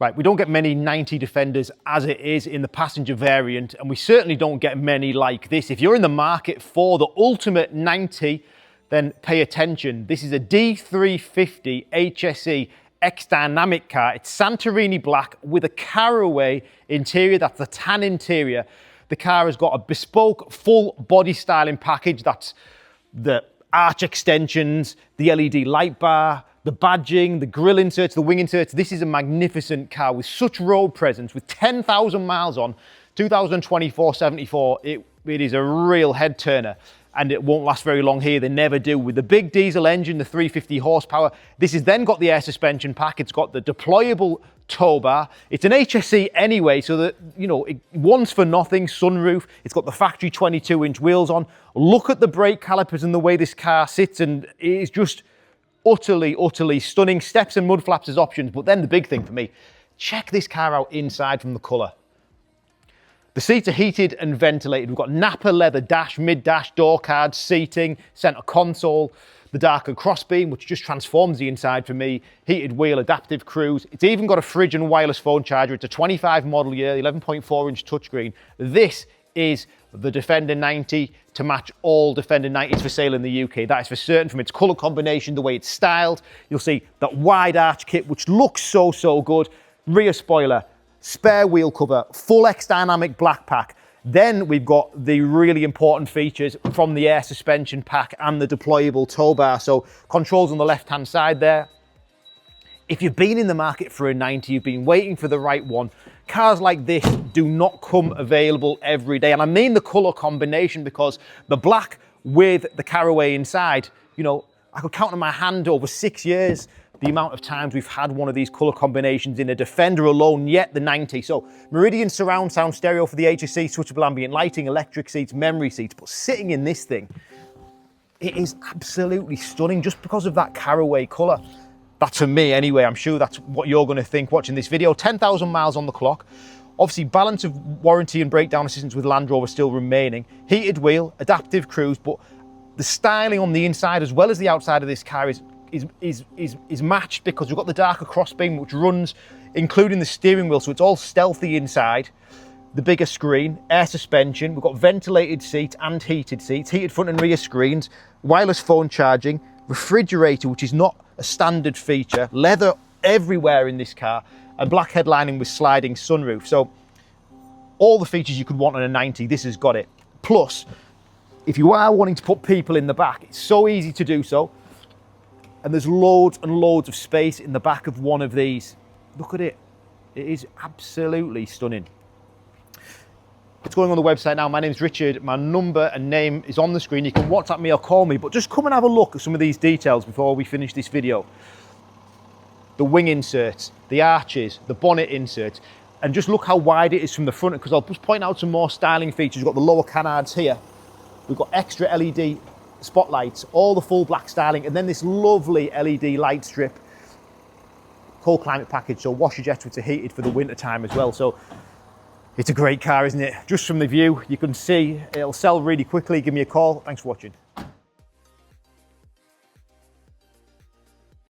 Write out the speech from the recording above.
Right, we don't get many 90 Defenders as it is in the passenger variant, and we certainly don't get many like this. If you're in the market for the ultimate 90, then pay attention. This is a D350 HSE X-Dynamic car. It's Santorini black with a Caraway interior. That's the tan interior. The car has got a bespoke full body styling package. That's the arch extensions, the LED light bar, the badging, the grille inserts, the wing inserts. This is a magnificent car with such road presence. With 10,000 miles on, 2024 74, it is a real head turner, and it won't last very long here. They never do. With the big diesel engine, the 350 horsepower, this has then got the air suspension pack. It's got the deployable Towbar. It's an HSE anyway, so that, you know, it one's for nothing. Sunroof. It's got the factory 22-inch wheels on. Look at the brake calipers and the way this car sits, and it is just utterly stunning. Steps and mud flaps as options, but then the big thing for me, check this car out inside from the colour. The seats are heated and ventilated. We've got Napa leather dash, mid-dash, door cards, seating, centre console, the darker crossbeam, which just transforms the inside for me, heated wheel, adaptive cruise. It's even got a fridge and wireless phone charger. It's a 25 model year, 11.4-inch touchscreen. This is the Defender 90 to match all Defender 90s for sale in the UK. That is for certain, from its colour combination, the way it's styled. You'll see that wide arch kit, which looks so good. Rear spoiler, spare wheel cover, full X-Dynamic black pack. Then we've got the really important features from the air suspension pack and the deployable Towbar. So controls on the left-hand side there. If you've been in the market for a 90, you've been waiting for the right one, cars like this do not come available every day. And I mean the colour combination, because the black with the Caraway inside, you know, I could count on my hand over 6 years the amount of times we've had one of these colour combinations in a Defender alone, yet the 90. So Meridian surround sound stereo for the HSE, switchable ambient lighting, electric seats, memory seats. But sitting in this thing, it is absolutely stunning just because of that Caraway colour. That's for me anyway. I'm sure that's what you're going to think watching this video. 10,000 miles on the clock. Obviously, balance of warranty and breakdown assistance with Land Rover still remaining. Heated wheel, adaptive cruise, but the styling on the inside as well as the outside of this car is matched, because we've got the darker crossbeam which runs, including the steering wheel, so it's all stealthy inside. The bigger screen, air suspension, we've got ventilated seats and heated seats, heated front and rear screens, wireless phone charging, refrigerator, which is not a standard feature, leather everywhere in this car, and black headlining with sliding sunroof. So all the features you could want on a 90, this has got it. Plus, if you are wanting to put people in the back, it's so easy to do so. And there's loads and loads of space in the back of one of these. Look at it. It is absolutely stunning. It's going on the website now. My name's Richard. My number and name is on the screen. You can WhatsApp me or call me, but just come and have a look at some of these details before we finish this video. The wing inserts, the arches, the bonnet inserts, and just look how wide it is from the front, because I'll just point out some more styling features. We've got the lower canards here. We've got extra LED spotlights, all the full black styling, and then this lovely LED light strip. Cold climate package, so washer jets which are heated for the winter time as well. So it's a great car, isn't it? Just from the view, you can see it'll sell really quickly. Give me a call. Thanks for watching.